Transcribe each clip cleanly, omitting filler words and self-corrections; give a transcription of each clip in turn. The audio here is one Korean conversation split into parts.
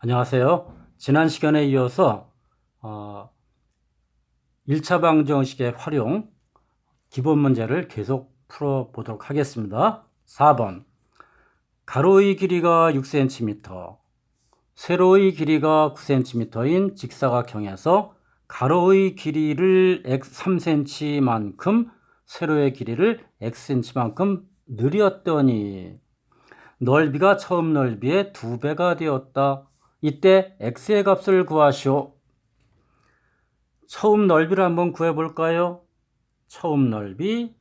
안녕하세요. 지난 시간에 이어서 1차 방정식의 활용 기본 문제를 계속 풀어보도록 하겠습니다. 4번 가로의 길이가 6cm, 세로의 길이가 9cm인 직사각형에서 가로의 길이를 x 3cm만큼 세로의 길이를 xcm만큼 늘렸더니 넓이가 처음 넓이의 2배가 되었다. 이때 x의 값을 구하시오. 처음 넓이를 한번 구해볼까요? 처음 넓이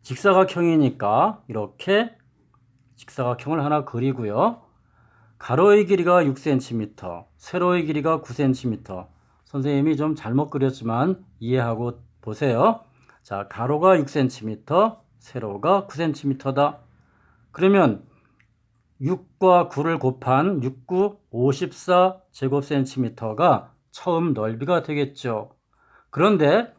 직사각형이니까 이렇게 직사각형을 하나 그리고요. 가로의 길이가 6cm, 세로의 길이가 9cm. 선생님이 좀 잘못 그렸지만 이해하고 보세요. 자, 가로가 6cm, 세로가 9cm다. 그러면 6과 9를 곱한 6, 9, 54 제곱센티미터가 처음 넓이가 되겠죠. 그런데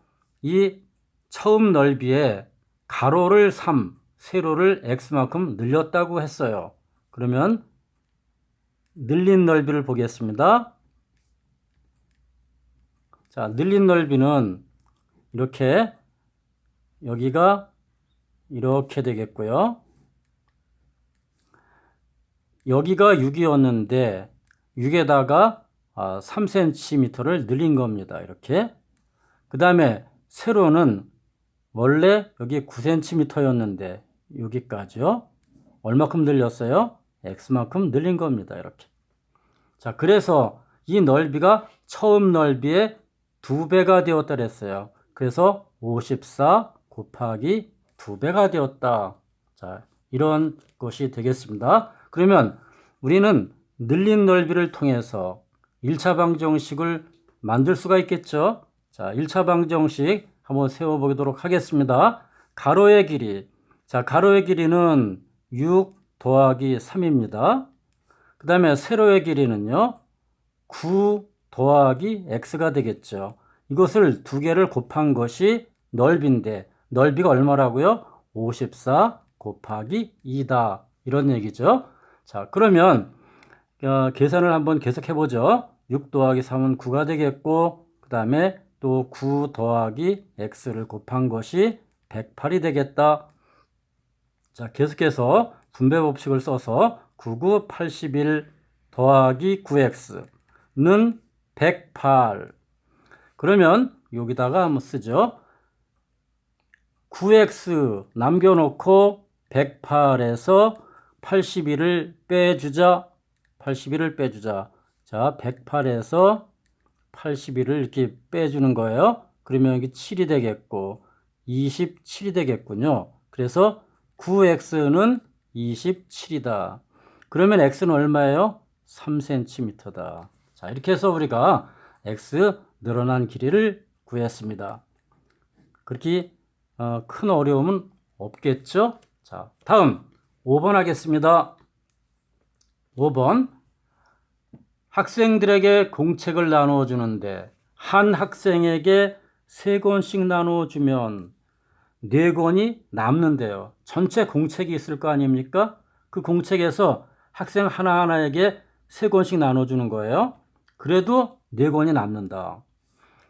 이 처음 넓이에 가로를 3, 세로를 x만큼 늘렸다고 했어요. 그러면 늘린 넓이를 보겠습니다. 자, 늘린 넓이는 이렇게 여기가 이렇게 되겠고요. 여기가 6이었는데 6에다가 3cm를 늘린 겁니다. 이렇게. 그 다음에 세로는 원래 여기 9cm였는데 여기까지요. 얼마큼 늘렸어요? x만큼 늘린 겁니다. 이렇게. 자, 그래서 이 넓이가 처음 넓이의 2배가 되었다 그랬어요. 그래서 54 곱하기 2배가 되었다. 자, 이런 것이 되겠습니다. 그러면 우리는 늘린 넓이를 통해서 1차 방정식을 만들 수가 있겠죠. 자, 1차 방정식 한번 세워보도록 하겠습니다. 가로의 길이. 자, 가로의 길이는 6 더하기 3입니다. 그 다음에 세로의 길이는요, 9 더하기 x가 되겠죠. 이것을 두 개를 곱한 것이 넓이인데, 넓이가 얼마라고요? 54 곱하기 2다. 이런 얘기죠. 자, 그러면 계산을 한번 계속해 보죠. 6 더하기 3은 9가 되겠고, 그 다음에 또 9 더하기 x를 곱한 것이 108이 되겠다. 자, 계속해서 분배 법칙을 써서 99, 81 더하기 9x는 108. 그러면 여기다가 한번 쓰죠. 9x 남겨놓고 108에서 81을 빼주자. 81을 빼주자. 자, 108에서 81을 이렇게 빼주는 거예요. 그러면 여기 7이 되겠고 27이 되겠군요. 그래서 9x는 27이다. 그러면 x는 얼마예요? 3cm다. 자, 이렇게 해서 우리가 x 늘어난 길이를 구했습니다. 그렇게 큰 어려움은 없겠죠? 자, 다음 5번 하겠습니다. 5번 학생들에게 공책을 나누어 주는데 한 학생에게 3권씩 나누어 주면 4권이 남는데요. 전체 공책이 있을 거 아닙니까? 그 공책에서 학생 하나하나에게 3권씩 나눠 주는 거예요. 그래도 4권이 남는다.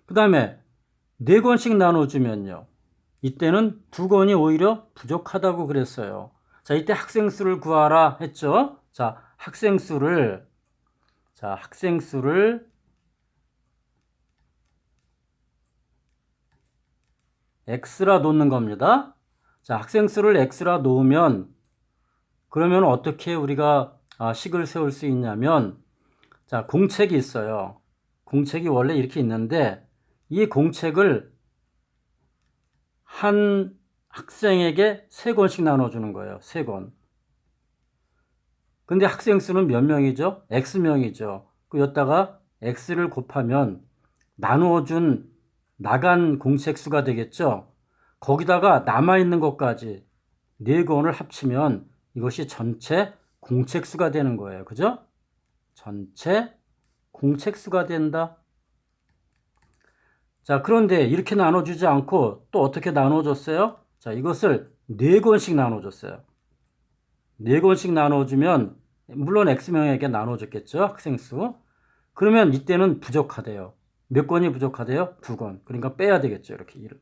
그 다음에 4권씩 나눠 주면요. 이때는 2권이 오히려 부족하다고 그랬어요. 자, 이때 학생 수를 구하라 했죠. 자, 학생 수를 x라 놓는 겁니다. 자, 학생 수를 x라 놓으면 그러면 어떻게 우리가 식을 세울 수 있냐면, 자, 공책이 있어요. 공책이 원래 이렇게 있는데 이 공책을 한 학생에게 3권씩 나눠주는 거예요. 3권. 근데 학생 수는 몇 명이죠? x명이죠. 그 여기다가 x를 곱하면 나누어준 나간 공책 수가 되겠죠. 거기다가 남아있는 것까지 4권을 합치면 이것이 전체 공책 수가 되는 거예요. 그죠? 전체 공책 수가 된다. 자, 그런데 이렇게 나눠주지 않고 또 어떻게 나눠줬어요? 자, 이것을 4권씩 나눠줬어요. 4권씩 나눠주면 물론 X명에게 나눠줬겠죠. 학생수. 그러면 이때는 부족하대요. 몇 권이 부족하대요? 2권. 그러니까 빼야 되겠죠. 이렇게 1을.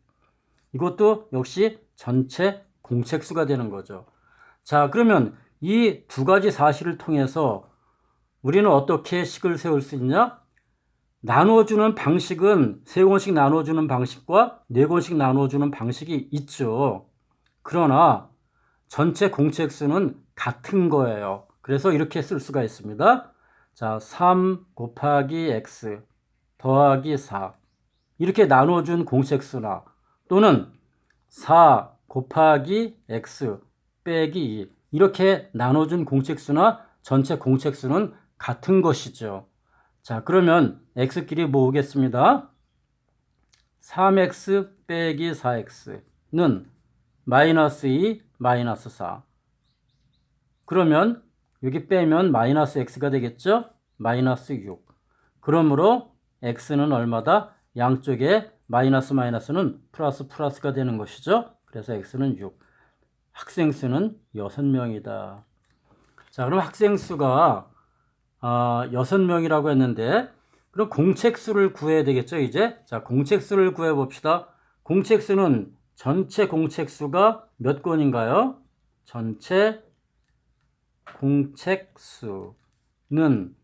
이것도 역시 전체 공책수가 되는 거죠. 자, 그러면 이 두 가지 사실을 통해서 우리는 어떻게 식을 세울 수 있냐? 나눠주는 방식은 3권씩 나눠주는 방식과 4권씩 나눠주는 방식이 있죠. 그러나 전체 공책수는 같은 거예요. 그래서 이렇게 쓸 수가 있습니다. 자, 3 곱하기 x 더하기 4 이렇게 나눠준 공책수나 또는 4 곱하기 x 빼기 2 이렇게 나눠준 공책수나 전체 공책수는 같은 것이죠. 자, 그러면 x끼리 모으겠습니다. 3x 빼기 4x는 마이너스 2, 마이너스 4. 그러면 여기 빼면 마이너스 x가 되겠죠? 마이너스 6. 그러므로 x는 얼마다? 양쪽에 마이너스 마이너스는 플러스 플러스가 되는 것이죠. 그래서 x는 6. 학생 수는 6명이다. 자, 그럼 학생 수가 6명이라고 했는데 그럼 공책 수를 구해야 되겠죠, 이제? 자, 공책 수를 구해 봅시다. 공책 수는 전체 공책 수가 몇 권인가요? 전체 공책 수는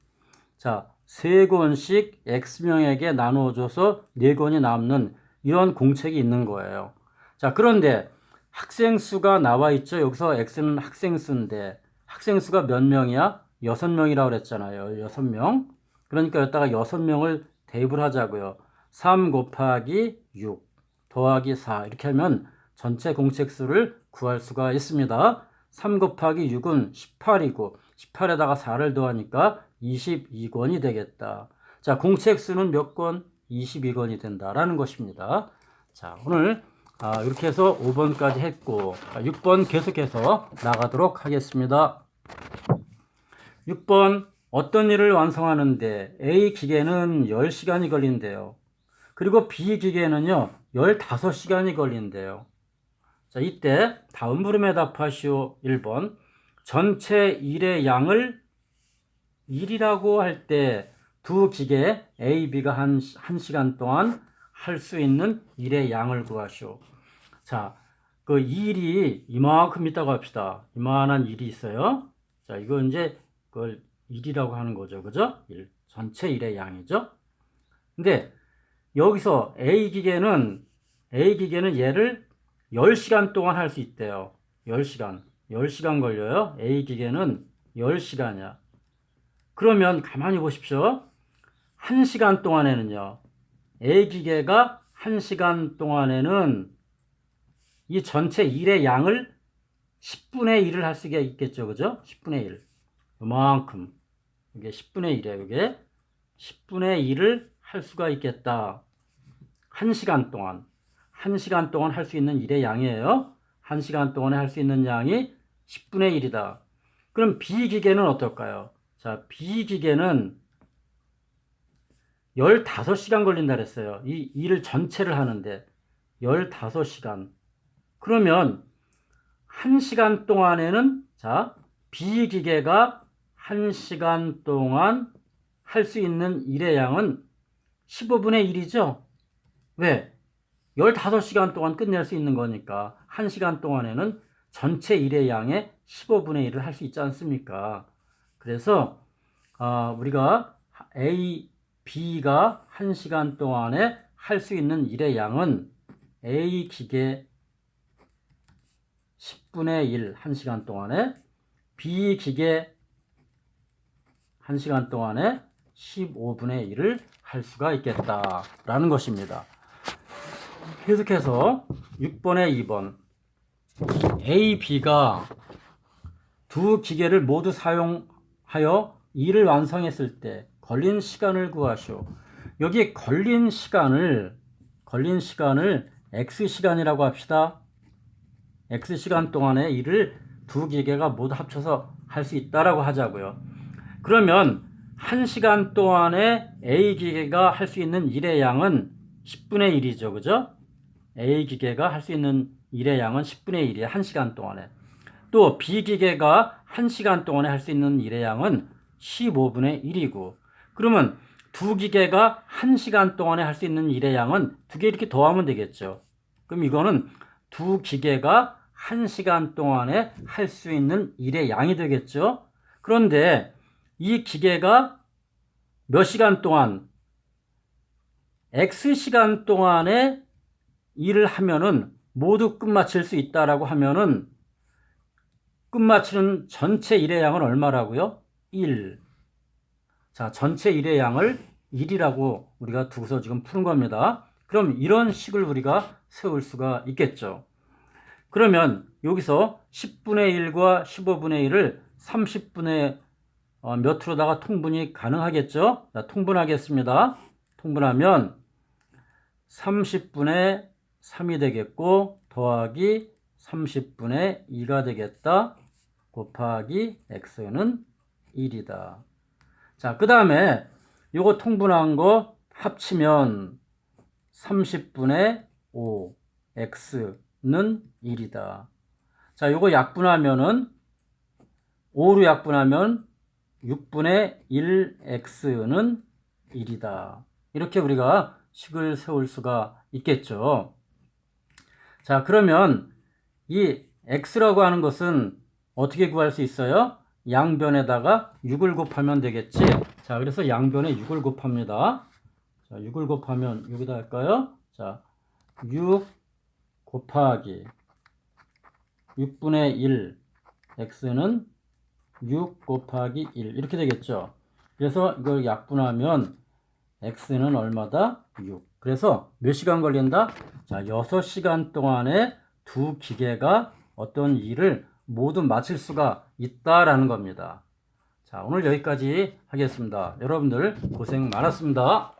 자, 3권씩 X명에게 나눠줘서 4권이 남는 이런 공책이 있는 거예요. 자, 그런데 학생 수가 나와 있죠. 여기서 X는 학생 수인데 학생 수가 몇 명이야? 6명이라고 그랬잖아요. 6명. 그러니까 여기다가 6명을 대입을 하자고요. 3 곱하기 6 더하기 4 이렇게 하면 전체 공책 수를 구할 수가 있습니다. 3 곱하기 6은 18이고 18에다가 4를 더하니까 22권이 되겠다. 자, 공책 수는 몇 권? 22권이 된다라는 것입니다. 자, 오늘 이렇게 해서 5번까지 했고 6번 계속해서 나가도록 하겠습니다. 6번 어떤 일을 완성하는데 A 기계는 10시간이 걸린대요. 그리고 B 기계는요 15시간이 걸린대요. 자, 이때 다음 물음에 답하시오. 1번 전체 일의 양을 1이라고 할 때 두 기계 A, B가 1시간 동안 할 수 있는 일의 양을 구하시오. 자, 그 일이 이만큼 있다고 합시다. 이만한 일이 있어요. 자, 이거 이제 그걸 1이라고 하는 거죠. 그죠? 1. 전체 일의 양이죠. 근데 여기서 A 기계는 얘를 10시간 동안 할 수 있대요. 10시간 걸려요. A 기계는 10시간이야. 그러면 가만히 보십시오. 1시간 동안에는요. A 기계가 1시간 동안에는 이 전체 일의 양을 10분의 1을 할 수가 있겠죠. 그죠? 10분의 1. 요만큼. 이게 10분의 1이에요. 이게 10분의 1을 할 수가 있겠다. 1시간 동안. 1시간 동안 할 수 있는 일의 양이에요. 1시간 동안에 할 수 있는 양이 10분의 1이다. 그럼 B 기계는 어떨까요? 자, B 기계는 15시간 걸린다 그랬어요. 이 일을 전체를 하는데 15시간. 그러면 1시간 동안에는 자, B 기계가 1시간 동안 할 수 있는 일의 양은 15분의 1이죠. 왜? 15시간 동안 끝낼 수 있는 거니까 1시간 동안에는 전체 일의 양의 15분의 1을 할 수 있지 않습니까? 그래서 우리가 A, B가 1시간 동안에 할 수 있는 일의 양은 A 기계 10분의 1 1시간 동안에 B 기계 1시간 동안에 15분의 1을 할 수가 있겠다라는 것입니다. 계속해서 6번에 2번 A, B가 두 기계를 모두 사용하여 일을 완성했을 때 걸린 시간을 구하시오. 여기 걸린 시간을 X시간이라고 합시다. X시간 동안의 일을 두 기계가 모두 합쳐서 할 수 있다라고 하자고요. 그러면 1시간 동안에 A 기계가 할 수 있는 일의 양은 10분의 1이죠. 그죠? A 기계가 할 수 있는 일의 양은 10분의 1이에요. 1시간 동안에. 또 B기계가 1시간 동안에 할 수 있는 일의 양은 15분의 1이고, 그러면 두 기계가 1시간 동안에 할 수 있는 일의 양은 두 개 이렇게 더하면 되겠죠. 그럼 이거는 두 기계가 1시간 동안에 할 수 있는 일의 양이 되겠죠. 그런데 이 기계가 몇 시간 동안, X시간 동안에 일을 하면은 모두 끝마칠 수 있다라고 하면은 끝마치는 전체 일의 양은 얼마라고요? 1. 자, 전체 일의 양을 1이라고 우리가 두고서 지금 푸는 겁니다. 그럼 이런 식을 우리가 세울 수가 있겠죠. 그러면 여기서 10분의 1과 15분의 1을 30분의 몇으로다가 통분이 가능하겠죠? 자, 통분하겠습니다. 통분하면 30분의 3이 되겠고, 더하기 30분의 2가 되겠다. 곱하기 x는 1이다. 자, 그 다음에 요거 통분한 거 합치면 30분의 5, x는 1이다. 자, 요거 약분하면은 5로 약분하면 6분의 1x는 1이다. 이렇게 우리가 식을 세울 수가 있겠죠. 자, 그러면 이 x라고 하는 것은 어떻게 구할 수 있어요? 양변에다가 6을 곱하면 되겠지. 자, 그래서 양변에 6을 곱합니다. 자, 6을 곱하면 여기다 할까요? 자, 6 곱하기 6분의 1 x는 6 곱하기 1 이렇게 되겠죠. 그래서 이걸 약분하면 x는 얼마다? 6. 그래서 몇 시간 걸린다? 자, 6시간 동안에 두 기계가 어떤 일을 모두 마칠 수가 있다라는 겁니다. 자, 오늘 여기까지 하겠습니다. 여러분들 고생 많았습니다.